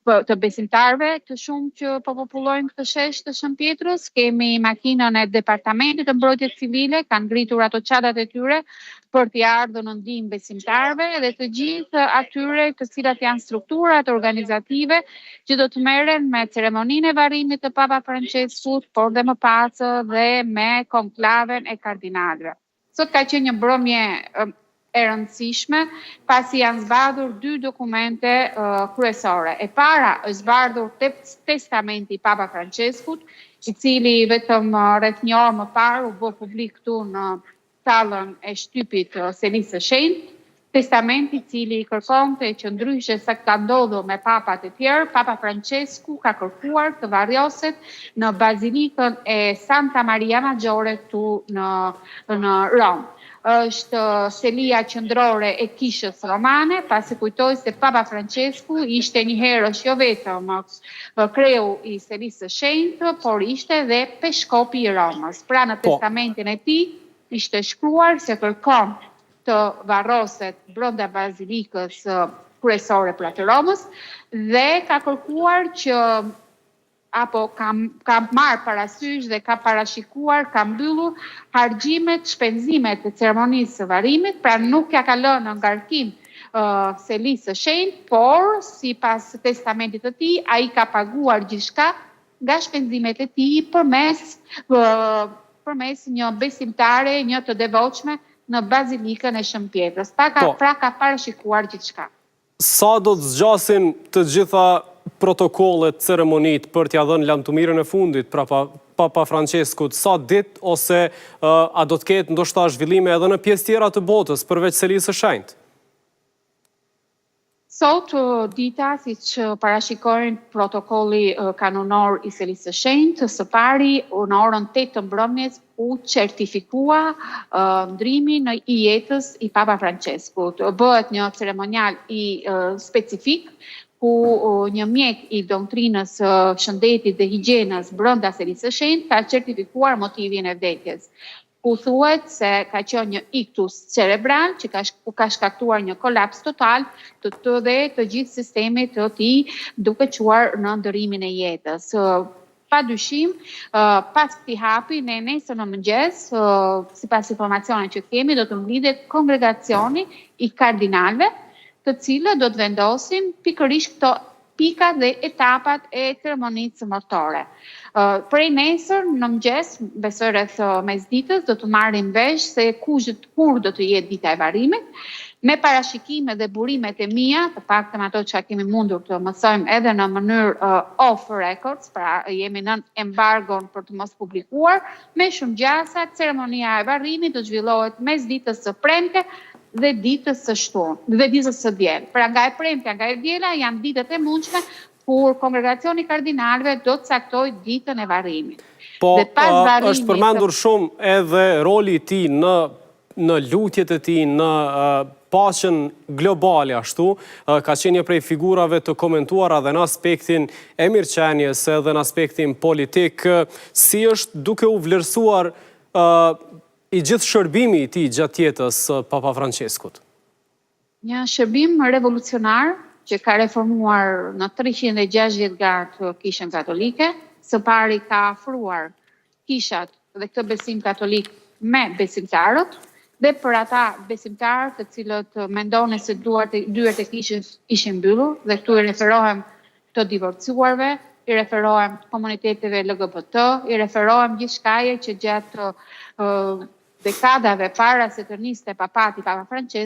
të besimtarve të shumë që po popullojnë këtë shesh të Shën Pietrës. Kemi makinën e Departamentit të Mbrojtjes Civile, kanë ngritur ato çadrat e tyre për t'i ardhur në ndihmë besimtarve dhe të gjithë atyre të cilat janë strukturat organizative që do të merren me ceremoninë e varrimit të Papa Franceskut, por dhe më pas dhe me konklaven e kardinalëve. Sot ka qenë një mbrëmje e rëndësishme, pasi janë zbardhur 2 dokumente kryesore. E para është zbardhur testamenti i Papa Franceskut, i cili vetëm rreth një orë më parë u bë publik këtu në sallën e shtypit Selisë së Shenjtë. Testamenti i cili kërkonte që ndryshe se ka ndodhur me papat e tjerë, Papa Francesku ka kërkuar të varroset në Bazilikën e Santa Maria Maggiore këtu në Rom. Është selia qendrore e kishës romane, pasi kujtoj se Papa Francesku ishte një herësh jo vetëm kreu i Selisë së Shenjtë, por ishte dhe peshkopi i Romës. Pra në testamentin e tij ishte shkruar se kërkon të varroset brenda Bazilikës kryesore pra të Romës dhe ka kërkuar që apo ka marrë parasysh dhe ka parashikuar, ka mbyllur harxhimet, shpenzimet e ceremonisë së varrimit, pra nuk ja ka lënë në ngarkim Selisë së Shenjtë, por sipas testamentit të tij, ai ka paguar gjithçka nga shpenzimet e tij përmes një besimtare, një të devotshme në Bazilikën e Shën Pietrës. Pra ka parashikuar gjithçka. Sa do të zgjasin të gjitha protokollet, ceremonit për t'ia dhënë lamtumirën e fundit pra Papa Franceskut, sa ditë ose a do të ketë ndoshta zhvillime edhe në pjesë tjera të botës përveç Selisë së Shenjtë? Sot dita, siç parashikojnë protokolli kanonor i Selisë së Shenjtë, së pari në orën 8 të mbrëmjes u certifikua ndrimi i jetës i Papa Franceskut. Bëhet një ceremonial i specifik ku një mjek i doktrinës shëndetit dhe higjienës brenda Selisë së Shenjtë ka certifikuar motivin e vdekjes. Ku thuhet se ka qenë një iktus cerebral që ka shkaktuar një kolaps total të gjithë sistemit të tij, duke çuar në ndërimin e jetës. Padyshim, pas këtij hapi, ne nesër në mëngjes, sipas informacioneve që kemi, do të mblidhet kongregacioni i kardinalëve, të cilët do të vendosin pikërisht këto pikat dhe etapat e ceremonisë cëmërtore. Prej nesër në mëngjes, besoj rreth mesditës, do të marrim vesh se kur do të jetë dita e varrimit, me parashikime dhe burimet e mia, të paktën ato që kemi mundur të mësojmë edhe në mënyrë off records, pra jemi nën embargon për të mos publikuar, me shumë gjasa, ceremonia e varrimit do zhvillohet mesditës së premte dhe ditës së shtunë, dhe ditës së diel. Pra nga e premtja, nga e diela janë ditët e mundshme kur kongregacioni kardinalëve do të caktojë ditën e varrimit. Po, është përmendur shumë edhe roli i tij në lutjet e tij, në paqen globale ashtu, ka qenë një prej figurave të komentuara dhe në aspektin e mirëqenies edhe në aspektin politik, si është duke u vlerësuar i gjithë shërbimi i tij gjatë jetës Papa Franceskut? Një shërbim revolucionar që ka reformuar në 360 gradë kishën katolike, së pari ka afruar kishat dhe këtë besim katolik me besimtarët, dhe për ata besimtarë të cilët mendonin se dyert e kishës ishin mbyllur, dhe këtu i referohem të divorcuarve, i referohem komuniteteve LGBT, i referohem gjithçkaje që gjatë dekadave para se të niste papati Papa Francesku